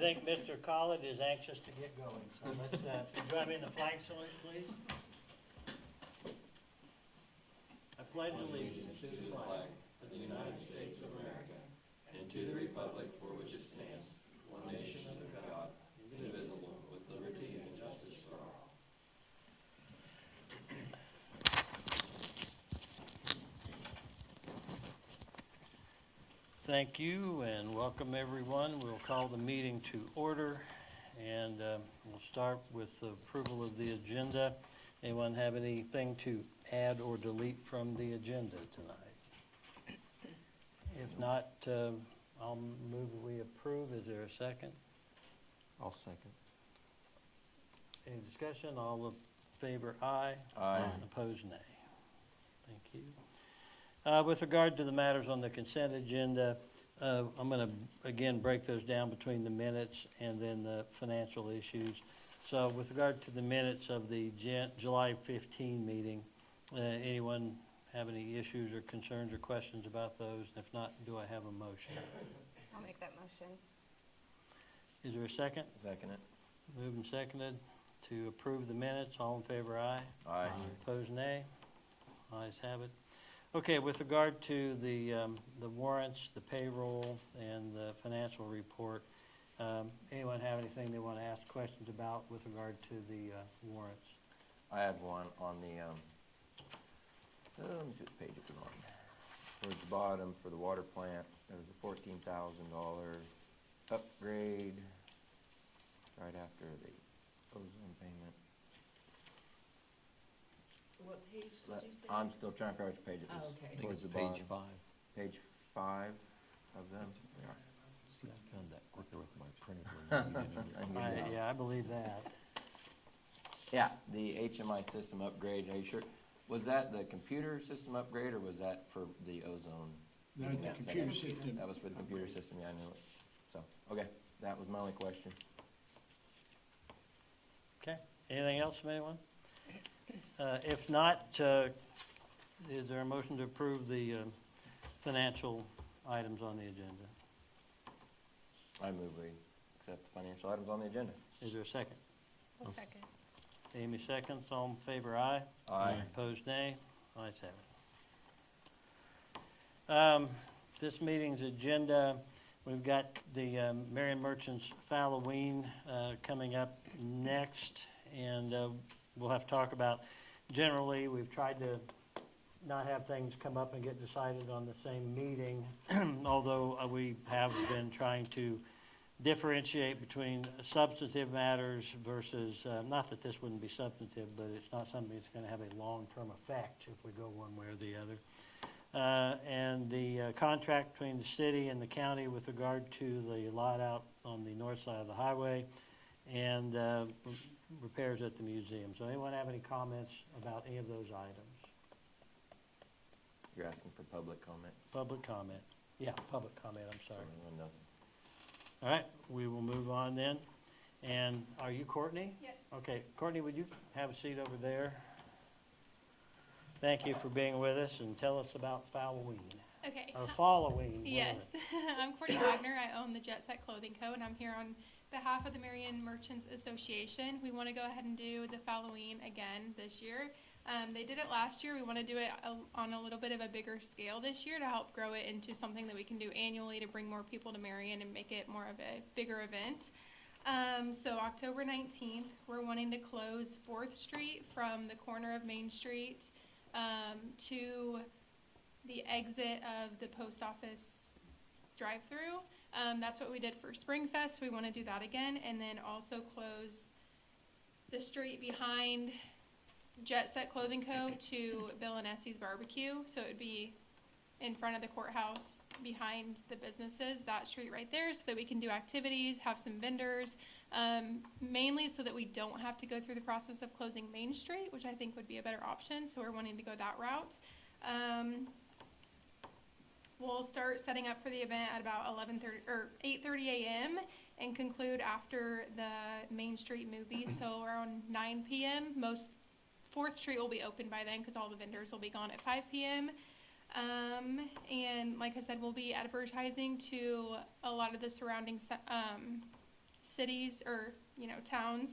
think Mr. Collett is anxious to get going, so let's join me in the flag salute, please. I pledge allegiance to the flag of the United States of America and to the republic for which it stands, one nation under God, indivisible, with liberty and justice for all. Thank you and welcome everyone. We'll call the meeting to order and we'll start with the approval of the agenda. Anyone have anything to add or delete from the agenda tonight? If not, I'll move we approve. Is there a second? I'll second. Any discussion? All in favor, aye. Aye. Opposed, nay. Thank you. With regard to the matters on the consent agenda, I'm going to again break those down between the minutes and then the financial issues. So with regard to the minutes of the July 15 meeting, anyone have any issues or concerns or questions about those? If not, do I have a motion? I'll make that motion. Is there a second? Second it. Moved and seconded to approve the minutes. All in favor, aye. Aye. Opposed, nay. Ayes have it. Okay, with regard to the warrants, the payroll, and the financial report, anyone have anything they want to ask questions about with regard to the warrants? I had one on the, let me see what page it was on. Towards the bottom for the water plant, there was a $14,000 upgrade right after the ozone payment. What page did you say? I'm still trying to figure out which page it is. Oh, okay. Towards the page bottom. 5. Page 5 of them. Yeah. See, I found that quicker with my printer than you did. Yeah, I believe that. Yeah, the HMI system upgrade, are you sure? Was that the computer system upgrade or was that for the ozone? No, the computer system. That was for the computer system, yeah, I knew it. So, okay, that was my only question. Okay, anything else from anyone? If not, is there a motion to approve the financial items on the agenda? I move we accept the financial items on the agenda. Is there a second? I'll second. Amy seconds. All in favor, aye. Aye. Opposed, nay. Ayes have it. This meeting's agenda, we've got the Marion Merchants Halloween coming up next, and we'll have to talk about, generally, we've tried to not have things come up and get decided on the same meeting, although we have been trying to differentiate between substantive matters versus, not that this wouldn't be substantive, but it's not something that's going to have a long-term effect if we go one way or the other. And the contract between the city and the county with regard to the lot out on the north side of the highway, and repairs at the museum. So anyone have any comments about any of those items? You're asking for public comment? Public comment. Yeah, public comment, I'm sorry. So anyone knows. All right, we will move on then. And are you Courtney? Yes. Okay, Courtney, would you have a seat over there? Thank you for being with us and tell us about Halloween. Okay. Or Falloween. Yes. I'm Courtney Wagner. I own the Jet Set Clothing Co. and I'm here on behalf of the Marion Merchants Association. We want to go ahead and do the Halloween again this year. They did it last year. We want to do it on a little bit of a bigger scale this year to help grow it into something that we can do annually to bring more people to Marion and make it more of a bigger event. So October 19th, we're wanting to close 4th Street from the corner of Main Street to the exit of the post office drive-through. That's what we did for Spring Fest. We want to do that again, and then also close the street behind Jet Set Clothing Co. to Bill and Essie's Barbecue. So it would be in front of the courthouse, behind the businesses, that street right there, so that we can do activities, have some vendors, mainly so that we don't have to go through the process of closing Main Street, which I think would be a better option. So we're wanting to go that route. We'll start setting up for the event at about 8:30 a.m. and conclude after the Main Street movie, so around 9 p.m. 4th Street will be open by then because all the vendors will be gone at 5 p.m. And like I said, we'll be advertising to a lot of the surrounding cities or, you know, towns,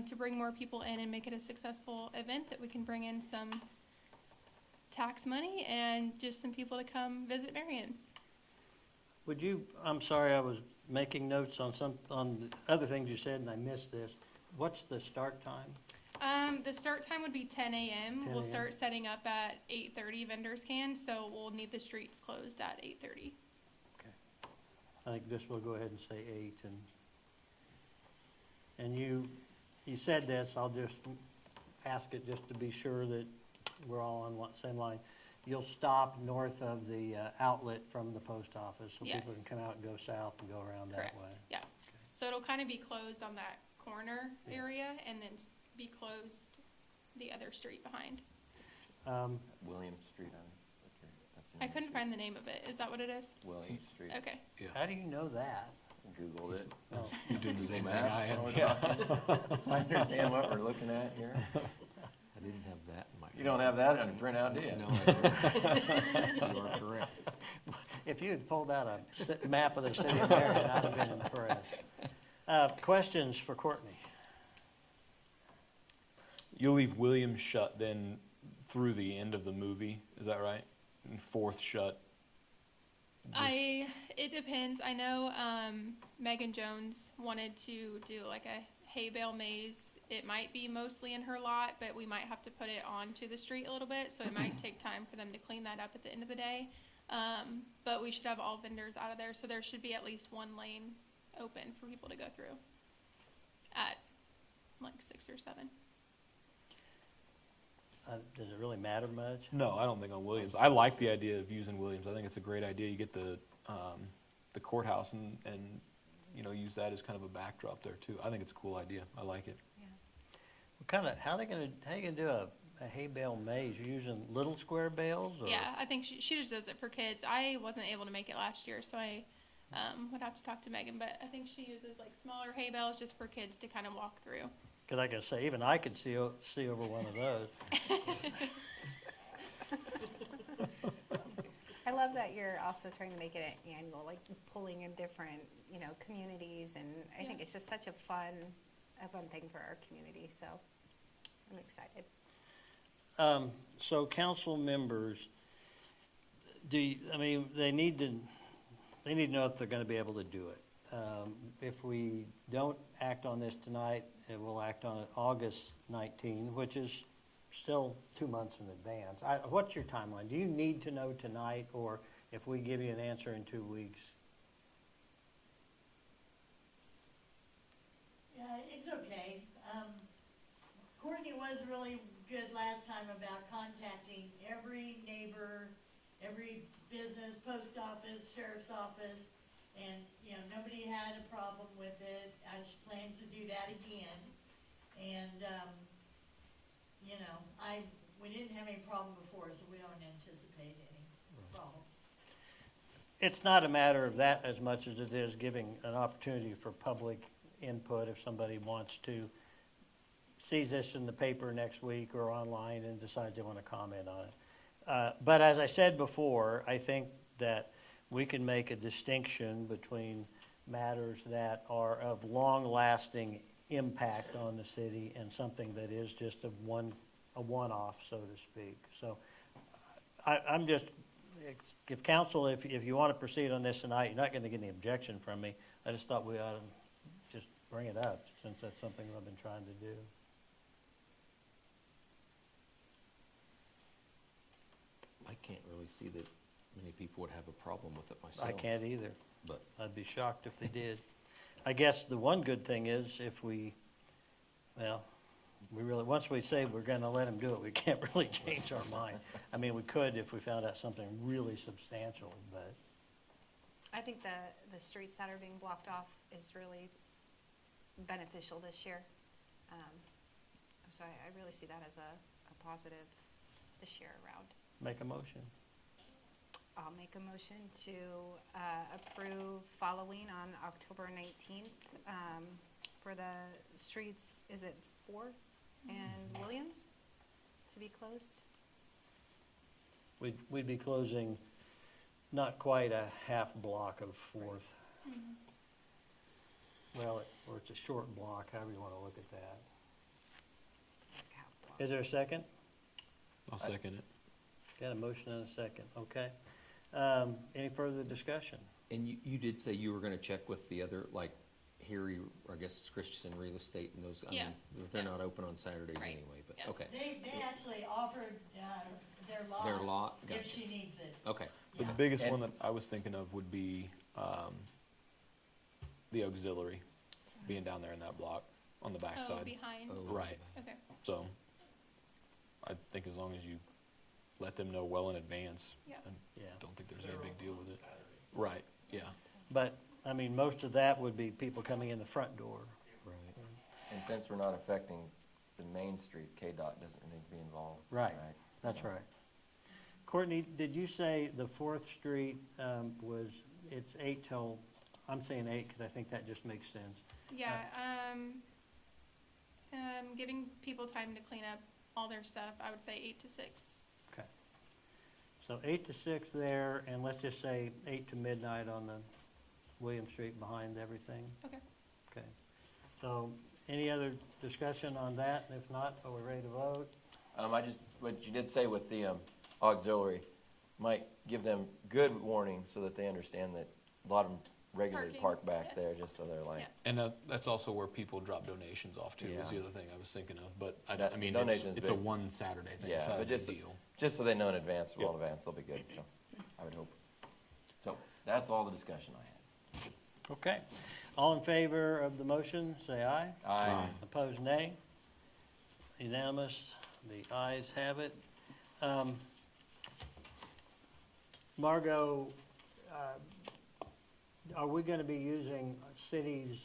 to bring more people in and make it a successful event that we can bring in some tax money and just some people to come visit Marion. Would you, I'm sorry, I was making notes on the other things you said and I missed this. What's the start time? The start time would be 10 a.m. 10 We'll a.m. start setting up at 8:30, vendors can, so we'll need the streets closed at 8:30. I think this, we'll go ahead and say 8, and you said this, I'll just ask it just to be sure that we're all on one, same line. You'll stop north of the outlet from the post office, so people Yes. can come out and go south and go around that Correct, way. yeah. So it'll kind of be closed on that corner Yeah. area and then be closed the other street behind. William Street on, okay, that's in I the couldn't street. find the name of it. Is that what it is? William Street. Okay. How do you know that? Googled it. Oh, You're doing the Google same thing Maps, I know am. what we're talking- So I understand what we're looking at here. I didn't have that in my. You don't have that on the printout, do you? No, I don't. You are correct. If you had pulled out a map of the city of Marion, I'd have been impressed. Questions for Courtney? You'll leave Williams shut then through the end of the movie, is that right? And Fourth shut? just- It depends. I know Megan Jones wanted to do like a hay bale maze. It might be mostly in her lot, but we might have to put it onto the street a little bit, so it might take time for them to clean that up at the end of the day. But we should have all vendors out of there, so there should be at least one lane open for people to go through at like 6 or 7. Does it really matter much? No, I don't think on Williams. I like the idea of using Williams. I think it's a great idea. You get the courthouse and, you know, use that as kind of a backdrop there too. I think it's a cool idea. I like it. How you gonna do a hay bale maze? You using little square bales? Or? Yeah, I think she just does it for kids. I wasn't able to make it last year, so I would have to talk to Megan, but I think she uses like smaller hay bales just for kids to kind of walk through. Because I can say, even I could see over one of those. I love that you're also trying to make it an annual, like pulling in different, you know, communities, and I think Yeah. it's just such a fun thing for our community, so I'm excited. So council members, they need to know if they're gonna be able to do it. If we don't act on this tonight, we'll act on it August 19, which is still 2 months in advance. What's your timeline? Do you need to know tonight, or if we give you an answer in 2 weeks? Yeah, it's okay. Courtney was really good last time about contacting every neighbor, every business, post office, sheriff's office, and, you know, nobody had a problem with it. She plans to do that again. And, you know, we didn't have any problem before, so we don't anticipate any problem. It's not a matter of that as much as it is giving an opportunity for public input if somebody wants to, sees this in the paper next week or online and decides they want to comment on it. But as I said before, I think that we can make a distinction between matters that are of long-lasting impact on the city and something that is just a one-off, so to speak. So I'm just, if council, if you want to proceed on this tonight, you're not going to get any objection from me. I just thought we ought to just bring it up, since that's something I've been trying to do. I can't really see that many people would have a problem with it myself. I can't either. But I'd be shocked if they did. I guess the one good thing is if we really, once we say we're gonna let them do it, we can't really change our mind. I mean, we could if we found out something really substantial, but I think the streets that are being blocked off is really beneficial this year. So I really see that as a positive this year around. make a motion. I'll make a motion to approve following on October 19th for the streets, is it 4th and Williams to be closed? We'd be closing not quite a half block of Fourth. well, or it's a short block, however you want to look at that. Like half block. Is there a second? I'll second it. Got a motion and a second, okay. Any further discussion? And you did say you were gonna check with the other, like, Harry, or I guess it's Christensen Real Estate and those, I Yeah. mean, they're Yeah. not open on Saturdays Right. anyway, but, Yeah. okay. They actually offered, their lot. Their lot, If gotcha. she needs it. Okay, The Yeah. biggest And- one that I was thinking of would be, the auxiliary, being down there in that block, on the Oh, backside. behind, Oh. Right, okay. so, I think as long as you let them know well in advance, Yeah. I Yeah. don't think there's any big deal with it. Right, yeah. But, I mean, most of that would be people coming in the front door. right. And since we're not affecting the main street, KDOT doesn't need to be involved. Right. That's right. Courtney, did you say the Fourth Street it's 8 till, I'm saying 8 because I think that just makes sense. Yeah, giving people time to clean up all their stuff, I would say 8 to 6. Okay. So 8 to 6 there, and let's just say 8 to midnight on the William Street behind everything? Okay. Okay. So any other discussion on that? If not, are we ready to vote? What you did say with the auxiliary, might give them good warning so that they understand that a lot of them regularly Parking, park back there, yes. just so they're like, Yeah. And that's also where people drop donations off too, is the Yeah. other thing I was thinking of, but I That- mean, donations it's a big. one Saturday thing, Yeah, it's not a but big just- deal. just so they know in advance, well in Yep. advance, they'll be good, so, I would hope. So, that's all the discussion I had. Okay. All in favor of the motion, say aye. Aye. Opposed, nay. Unanimous, the ayes have it. Margot, are we going to be using cities,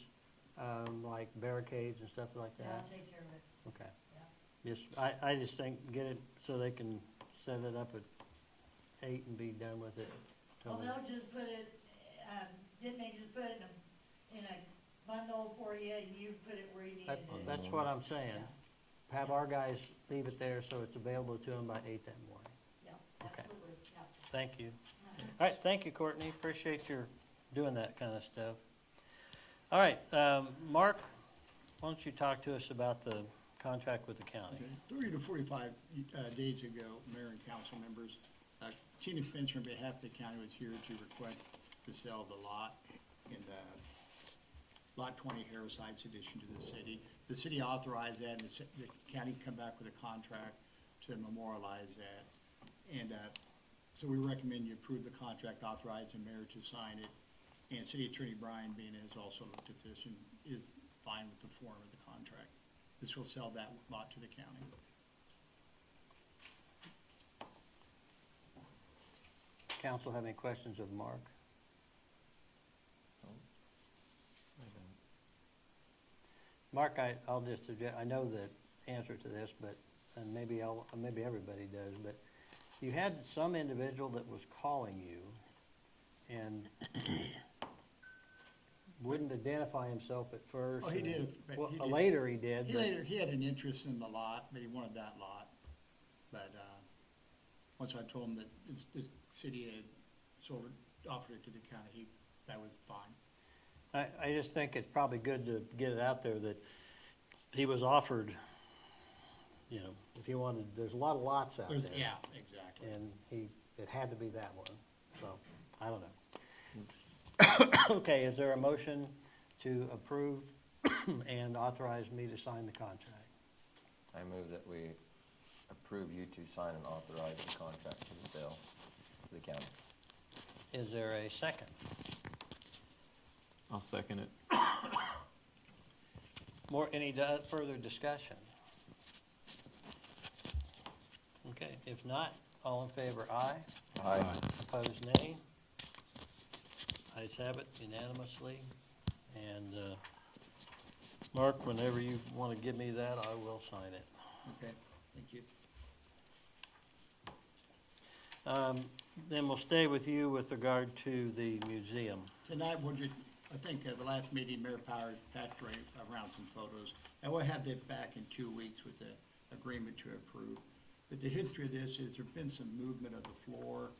like barricades and stuff like Yeah, I'll that? take care of it. Okay. Yeah. Just, I just think, get it so they can set it up at 8 and be done with it. till Well, the- they'll just put it, didn't they just put it in a bundle for you, and you put it where you needed it? That's what I'm saying. Yeah. Have our guys leave it there so it's available to them by 8 that morning. Yeah, Okay. absolutely, yeah. Thank you. All right, thank you, Courtney. Appreciate your doing that kind of stuff. All right, Mark, why don't you talk to us about the contract with the county? Okay. 30 to 45 days ago, mayor and council members, Tina Fincher on behalf of the county was here to request the sale of the lot in the Lot 20 Harris Heights addition to the city. The city authorized that, and the county come back with a contract to memorialize that. And so we recommend you approve the contract, authorize the mayor to sign it. And City Attorney Brian Bean has also looked at this and is fine with the form of the contract. This will sell that lot to the county. Council have any questions of Mark? Mark, I'll just suggest, I know the answer to this, but, and maybe everybody does, but you had some individual that was calling you and wouldn't identify himself at first. Oh, he and- did, but Well, he did. later he did, He but, he had an interest in the lot, but he wanted that lot. But, once I told him that the city had sold it, offered it to the county, that was fine. I just think it's probably good to get it out there that he was offered, you know, if he wanted, there's a lot of lots out there. Yeah, exactly. And it had to be that one, so, I don't know. Okay, is there a motion to approve and authorize me to sign the contract? I move that we approve you to sign and authorize the contract for the sale to the county. Is there a second? I'll second it. Any further discussion? Okay, if not, all in favor, aye. Aye. Opposed, nay. Ayes have it unanimously. And, Mark, whenever you want to give me that, I will sign it. Okay, thank you. Then we'll stay with you with regard to the museum. Tonight, I think at the last meeting, Mayor Power passed around some photos. And we'll have that back in 2 weeks with the agreement to approve. But the history of this is there's been some movement of the floor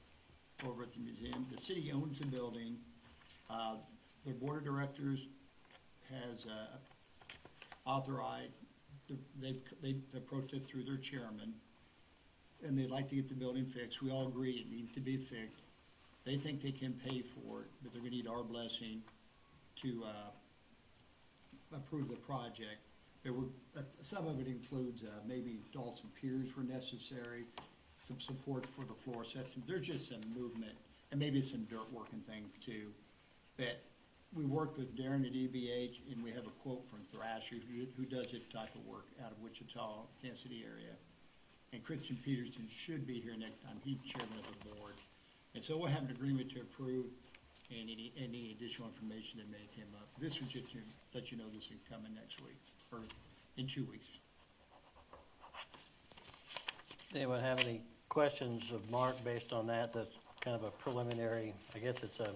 over at the museum. The city owns the building. The board of directors has authorized, they've approached it through their chairman, and they'd like to get the building fixed. We all agree it needs to be fixed. They think they can pay for it, but they're gonna need our blessing to approve the project. There were, some of it includes maybe Dawson piers were necessary, some support for the floor section. There's just some movement, and maybe some dirt work and things too. But we worked with Darren at EBH, and we have a quote from Thrasher, who does this type of work out of Wichita, Kansas City area. And Christian Peterson should be here next time. He's chairman of the board. And so we'll have an agreement to approve, and any additional information that may come up. This was just to let you know this is coming next week, or in 2 weeks. Anyone have any questions of Mark based on that? That's kind of a preliminary, I guess it's a,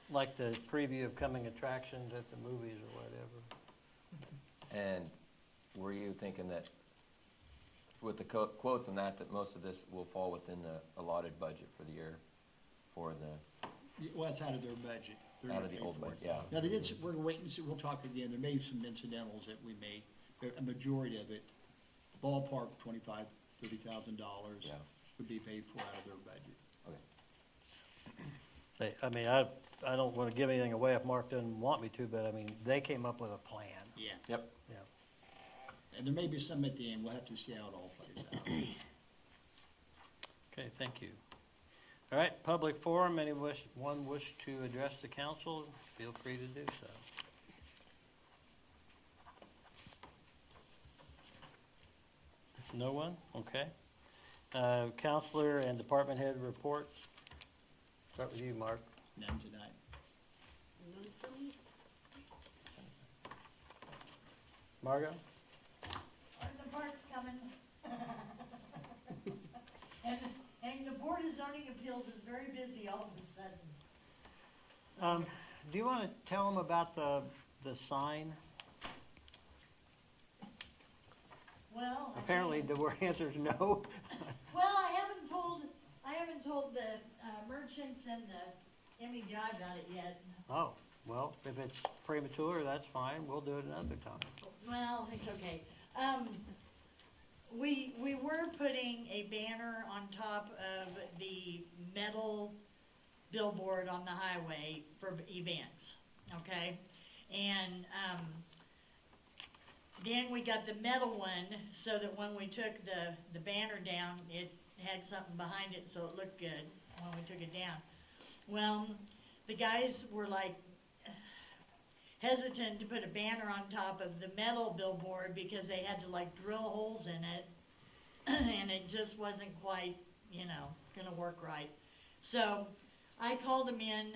like the preview of coming attractions at the movies or whatever. And were you thinking that with the quotes and that most of this will fall within the allotted budget for the year for the, Well, it's out of their budget. They're out gonna of the pay old for budget, it. yeah. Now, they did, we're gonna wait and see, we'll talk again. There may be some incidentals that we may, but a majority of it, ballpark, $25,000-$30,000 Yeah. would be paid for out of their budget. Okay. I mean, I don't want to give anything away if Mark doesn't want me to, but I mean, they came up with a plan. Yeah. Yep. Yeah. And there may be some at the end. We'll have to see how it all plays out. Okay, thank you. All right, public forum, anyone wish to address the council, feel free to do so. No one? Okay. Counselor and department head reports. Start with you, Mark. None tonight. Margot? The park's coming. And the Board of Zoning Appeals is very busy all of a sudden. Do you want to tell them about the sign? Well. Apparently, the answer is no. Well, I haven't told the merchants and the MEDI about it yet. Oh, well, if it's premature, that's fine, we'll do it another time. Well, it's okay. We were putting a banner on top of the metal billboard on the highway for events, okay? And, then we got the metal one so that when we took the banner down, it had something behind it so it looked good when we took it down. Well, the guys were like hesitant to put a banner on top of the metal billboard because they had to like drill holes in it and it just wasn't quite, gonna work right. So I called them in,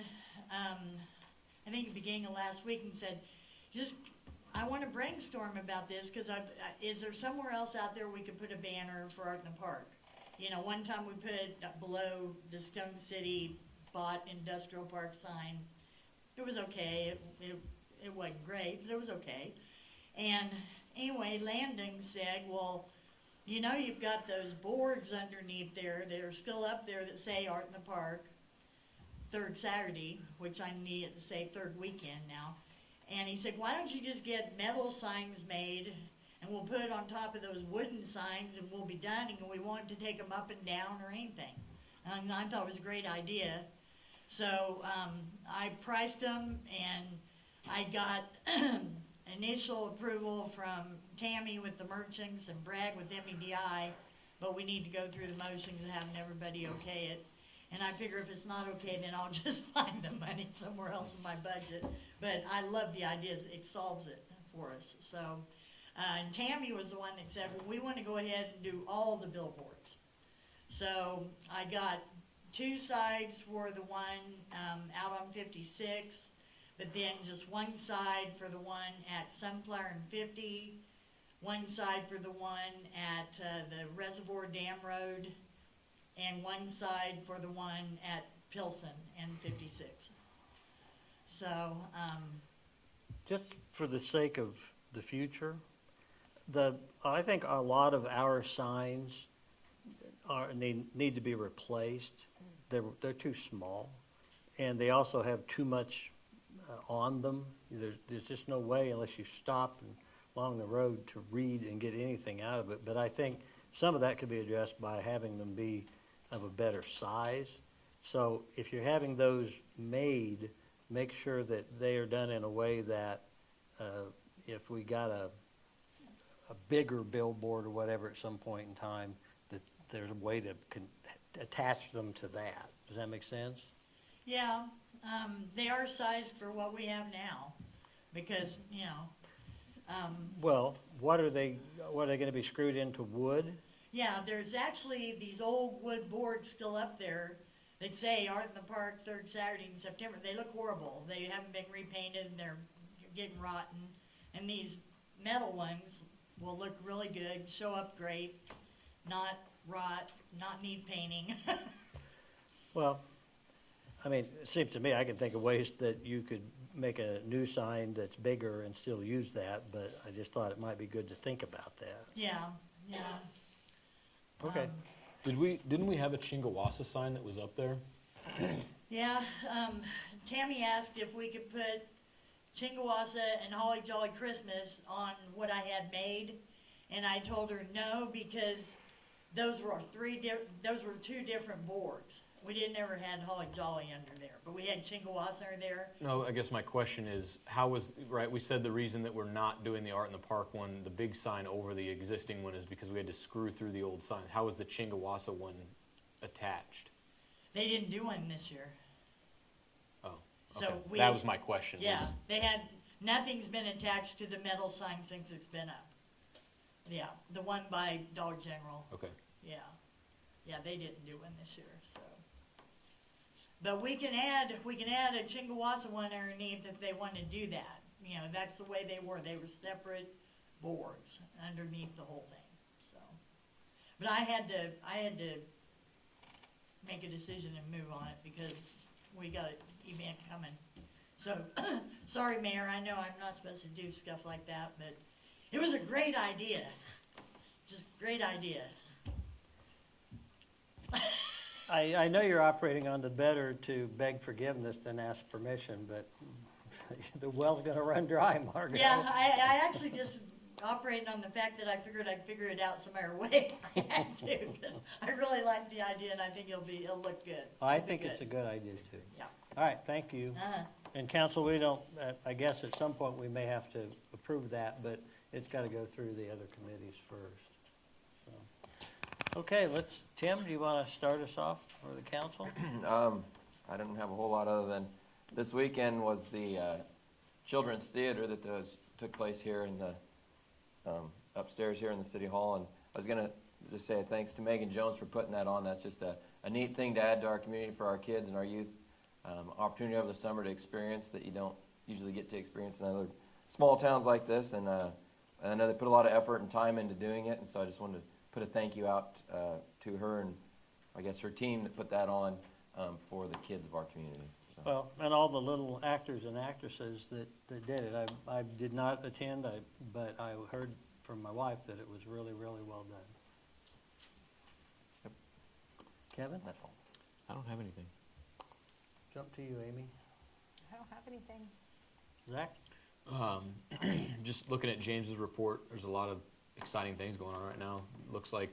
I think at the beginning of last week and said, I want to brainstorm about this because is there somewhere else out there we could put a banner for Art in the Park? One time we put it below the Stone City Bot Industrial Park sign. It was okay. It wasn't great, but it was okay. And anyway, Landing said, well, you've got those boards underneath there. They're still up there that say Art in the Park, third Saturday, which I need it to say third weekend now. And he said, why don't you just get metal signs made and we'll put it on top of those wooden signs and we'll be done and we won't have to take them up and down or anything. And I thought it was a great idea. So I priced them and I got initial approval from Tammy with the merchants and Brad with MEDI, but we need to go through the motions and having everybody okay it. And I figure if it's not okay, then I'll just find the money somewhere else in my budget. But I love the idea, it solves it for us. So, and Tammy was the one that said, well, we want to go ahead and do all the billboards. So I got 2 sides for the one out on 56, but then just one side for the one at Sunflower and 50, one side for the one at the Reservoir Dam Road, and one side for the one at Pilsen and 56. So, Just for the sake of the future, I think a lot of our signs need to be replaced. They're too small, and they also have too much on them. There's just no way unless you stop along the road to read and get anything out of it. But I think some of that could be addressed by having them be of a better size. So if you're having those made, make sure that they are done in a way that if we got a bigger billboard or whatever at some point in time, that there's a way to attach them to that. Does that make sense? Yeah, they are sized for what we have now, because, Well, what are they gonna be screwed into wood? yeah, there's actually these old wood boards still up there that say Art in the Park, third Saturday in September. They look horrible. They haven't been repainted and they're getting rotten. And these metal ones will look really good, show up great, not rot, not need painting. Well, I mean, it seems to me I can think of ways that you could make a new sign that's bigger and still use that, but I just thought it might be good to think about that. Yeah, yeah. Okay. Didn't we have a Chingawassa sign that was up there? Yeah, Tammy asked if we could put Chingawassa and Holly Jolly Christmas on what I had made, and I told her no, because those were two different boards. We didn't ever had Holly Jolly under there, but we had Chingawassa there. No, I guess my question is, right, we said the reason that we're not doing the Art in the Park one, the big sign over the existing one, is because we had to screw through the old sign. How was the Chingawassa one attached? They didn't do one this year. Oh, So okay. That was my question. Yeah, nothing's been attached to the metal sign since it's been up. Yeah, the one by Dollar General. Okay. Yeah, they didn't do one this year, so. But we can add a Chingawassa one underneath if they want to do that. That's the way they were. They were separate boards underneath the whole thing, so. But I had to make a decision and move on it because we got an event coming. So, sorry, Mayor, I know I'm not supposed to do stuff like that, but it was a great idea. Just great idea. I know you're operating on the better to beg forgiveness than ask permission, but the well's gonna run dry, Margaret. Yeah, I actually just operated on the fact that I figured I'd figure it out some other way. I had to, 'cause I really like the idea, and I think it'll look good. I think it's a good idea too. Yeah. All right, thank you. And council, we don't, I guess at some point we may have to approve that, but it's gotta go through the other committees first. So, okay, Tim, do you wanna start us off for the council? I don't have a whole lot other than, this weekend was the Children's Theater that took place here in the, upstairs here in the City Hall, and I was gonna just say thanks to Megan Jones for putting that on. That's just a neat thing to add to our community for our kids and our youth. Opportunity over the summer to experience that you don't usually get to experience in other small towns like this, and I know they put a lot of effort and time into doing it, and so I just wanted to put a thank you out to her and I guess her team that put that on for the kids of our community. So. Well, and all the little actors and actresses that did it. I did not attend, but I heard from my wife that it was really, really well done. Yep. Kevin? That's all. I don't have anything. Jump to you, Amy. I don't have anything. Zach? Just looking at James's report, there's a lot of exciting things going on right now. Looks like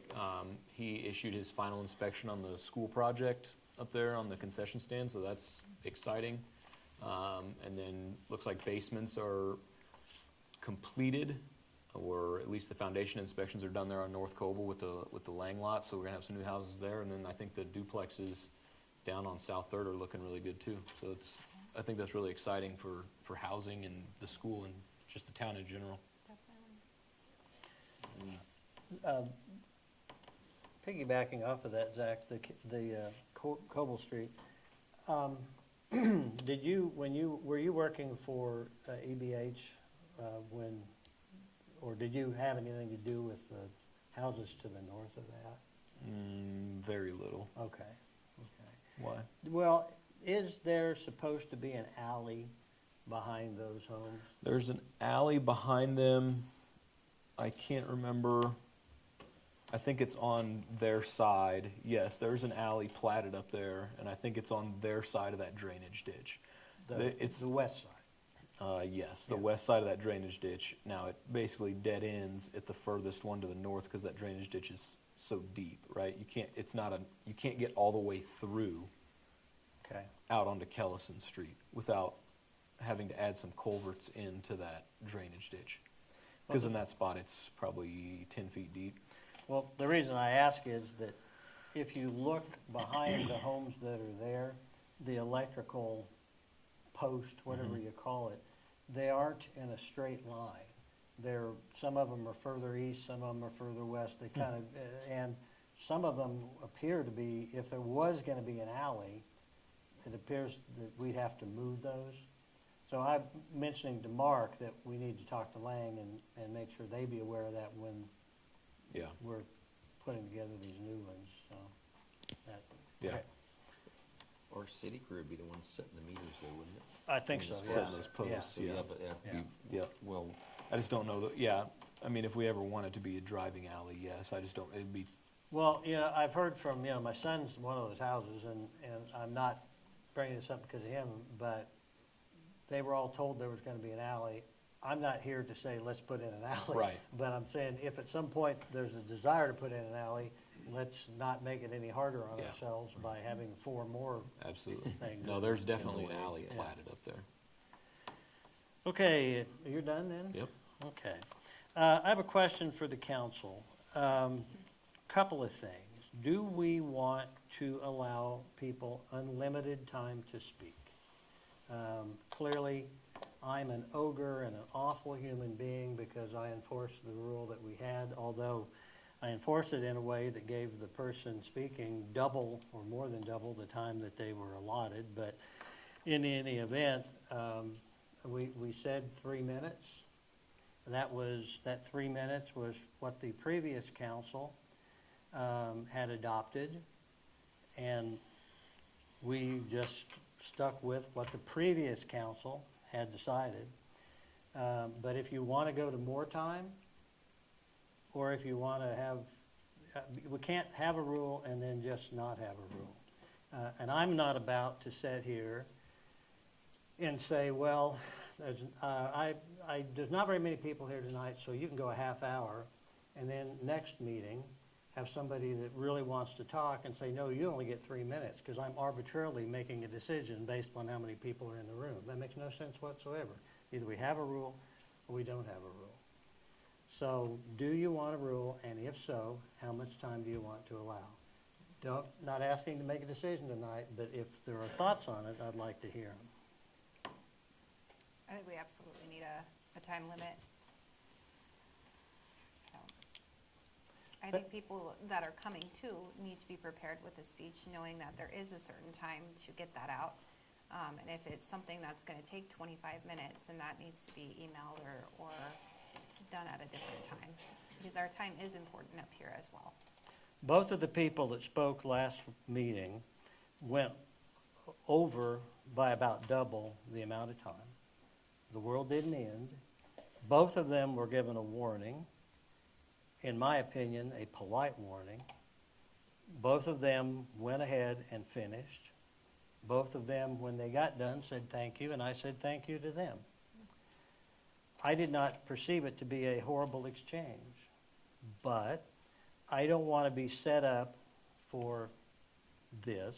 he issued his final inspection on the school project up there on the concession stand, so that's exciting. And then looks like basements are completed, or at least the foundation inspections are done there on North Coble with the Lang lot, so we're gonna have some new houses there. And then I think the duplexes down on South Third are looking really good too. So I think that's really exciting for housing and the school and just the town in general. Piggybacking off of that, Zach, the Coble Street, were you working for EBH or did you have anything to do with the houses to the north of that? Very little. Okay. Why? Well, is there supposed to be an alley behind those homes? There's an alley behind them. I can't remember. I think it's on their side. Yes, there's an alley platted up there, and I think it's on their side of that drainage ditch. It's the west side. Yes, the Yeah. west side of that drainage ditch. Now, it basically dead ends at the furthest one to the north because that drainage ditch is so deep, right? You can't get all the way through Okay. out onto Kellison Street without having to add some culverts into that drainage ditch. Because in that spot, it's probably 10 feet deep. Well, the reason I ask is that if you look behind the homes that are there, the electrical post, whatever you call it, they aren't in a straight line. Some of them are further east, some of them are further west. They kind of, and some of them appear to be, if there was going to be an alley, it appears that we'd have to move those. So I'm mentioning to Mark that we need to talk to Lang and make sure they be aware of that when Yeah. we're putting together these new ones, so. that- Yeah. okay. Our city crew would be the ones setting the meters though, wouldn't it? I think so, Setting yeah. those posts. So, Yeah. yeah, but that'd Yeah. be, Yeah. well, I just don't know that, yeah, I mean, if we ever want it to be a driving alley, yes, I just don't, it'd be, Well, I've heard from, my son's in one of those houses, and I'm not bringing this up because of him, but they were all told there was gonna be an alley. I'm not here to say, let's put in an alley. Right. But I'm saying, if at some point there's a desire to put in an alley, let's not make it any harder on Yeah. ourselves by having 4 more absolutely. things. No, there's definitely an way, alley yeah. platted up there. Okay, you're done then? Yep. Okay. I have a question for the council. Couple of things. Do we want to allow people unlimited time to speak? Clearly, I'm an ogre and an awful human being because I enforced the rule that we had, although I enforced it in a way that gave the person speaking double or more than double the time that they were allotted. But in any event, we said 3 minutes. That 3 minutes was what the previous council had adopted, and we just stuck with what the previous council had decided. But if you want to go to more time, or if you want to have, we can't have a rule and then just not have a rule. And I'm not about to sit here and say, well, there's not very many people here tonight, so you can go a half hour, and then next meeting, have somebody that really wants to talk and say, no, you only get 3 minutes, because I'm arbitrarily making a decision based on how many people are in the room. That makes no sense whatsoever. Either we have a rule or we don't have a rule. So do you want a rule, and if so, how much time do you want to allow? Not asking to make a decision tonight, but if there are thoughts on it, I'd like to hear them. I think we absolutely need a time limit. I think people that are coming too need to be prepared with a speech, knowing that there is a certain time to get that out. And if it's something that's gonna take 25 minutes, then that needs to be emailed or done at a different time, because our time is important up here as well. Both of the people that spoke last meeting went over by about double the amount of time. The world didn't end. Both of them were given a warning. In my opinion, a polite warning. Both of them went ahead and finished. Both of them, when they got done, said thank you, and I said thank you to them. I did not perceive it to be a horrible exchange, but I don't want to be set up for this.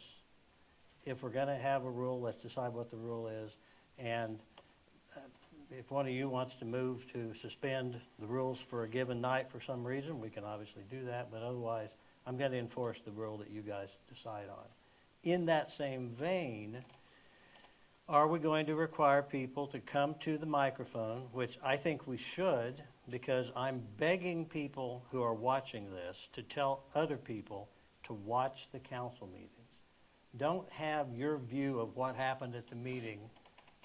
If we're going to have a rule, let's decide what the rule is, and if one of you wants to move to suspend the rules for a given night for some reason, we can obviously do that, but otherwise, I'm going to enforce the rule that you guys decide on. In that same vein, are we going to require people to come to the microphone, which I think we should, because I'm begging people who are watching this to tell other people to watch the council meetings. Don't have your view of what happened at the meeting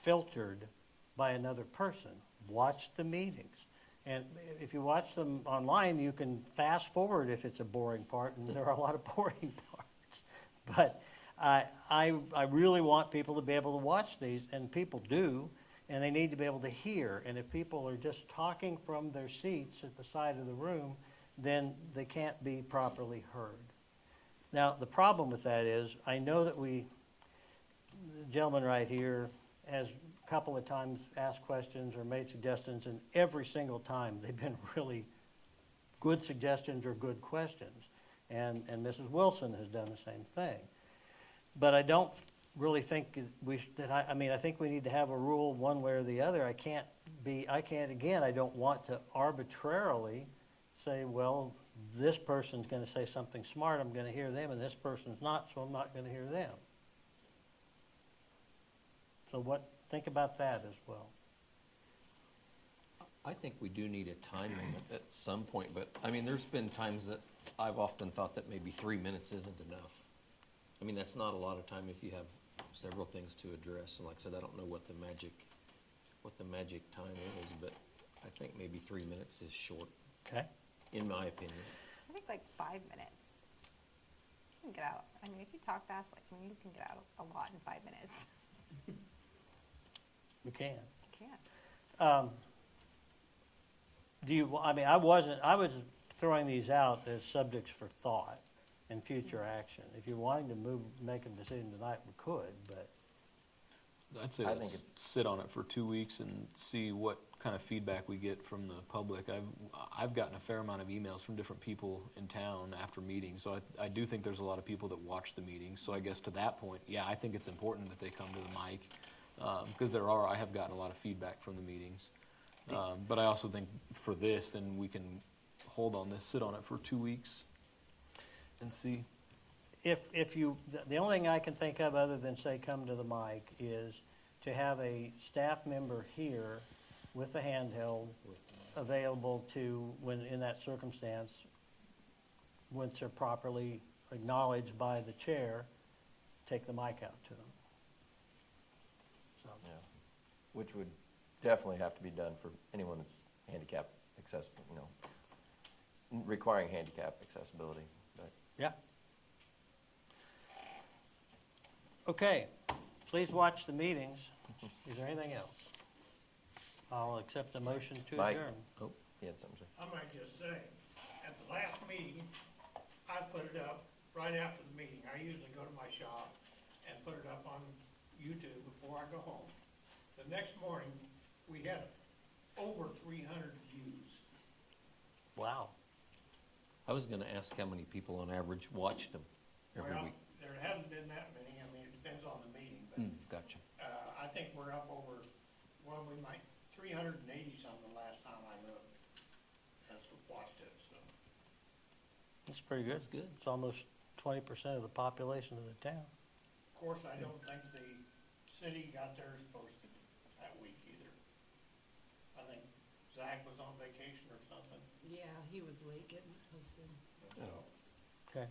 filtered by another person. Watch the meetings. And if you watch them online, you can fast forward if it's a boring part, and there are a lot of boring parts. But I really want people to be able to watch these, and people do, and they need to be able to hear. And if people are just talking from their seats at the side of the room, then they can't be properly heard. Now, the problem with that is, I know that the gentleman right here has couple of times asked questions or made suggestions, and every single time, they've been really good suggestions or good questions. And Mrs. Wilson has done the same thing. But I don't really think I mean, I think we need to have a rule one way or the other. Again, I don't want to arbitrarily say, well, this person's gonna say something smart, I'm gonna hear them, and this person's not, so I'm not gonna hear them. So think about that as well. I think we do need a time limit at some point, but, I mean, there's been times that I've often thought that maybe 3 minutes isn't enough. I mean, that's not a lot of time if you have several things to address, and like I said, I don't know what the magic time is, but I think maybe 3 minutes is short, Okay? in my opinion. I think like 5 minutes. You can get out, I mean, if you talk fast, like me, you can get out a lot in 5 minutes. We can. You can. I was throwing these out as subjects for thought and future action. If you're wanting to make a decision tonight, we could, but. I'd say I let's think sit on it for 2 weeks and see what kind of feedback we get from the public. I've gotten a fair amount of emails from different people in town after meetings, so I do think there's a lot of people that watch the meetings. So I guess to that point, yeah, I think it's important that they come to the mic, because I have gotten a lot of feedback from the meetings. But I also think for this, then we can hold on this, sit on it for 2 weeks and see. The only thing I can think of other than say come to the mic is to have a staff member here with a handheld available to, when in that circumstance, once they're properly acknowledged by the chair, take the mic out to them. So, Yeah, which would definitely have to be done for anyone that's handicap accessible, requiring handicap accessibility, but. yeah. Okay, please watch the meetings. Is there anything else? I'll accept the motion to Mike? adjourn. Oh, he had something to say. I might just say, at the last meeting, I put it up right after the meeting. I usually go to my shop and put it up on YouTube before I go home. The next morning, we had over 300 views. Wow. I was gonna ask how many people on average watched them every Well, week. there hasn't been that many. I mean, it depends on the meeting, but Gotcha. I think we're up over, 380 something the last time I looked. That's what watched it, so. That's pretty good. That's good. It's almost 20% of the population of the town. Of course, I don't think the city got theirs posted that week either. I think Zach was on vacation or something. Yeah, he was late getting it posted. So, Okay.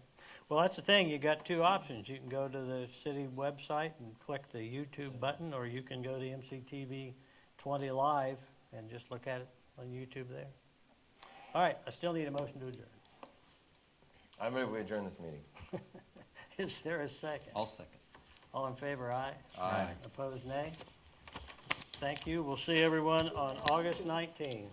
Well, that's the thing. You got two options. You can go to the city website and click the YouTube button, or you can go to MCTV 20 Live and just look at it on YouTube there. All right, I still need a motion to adjourn. I move we adjourn this meeting. Is there a second? I'll second. All in favor, aye? Aye. Opposed, nay? Thank you. We'll see everyone on August 19th.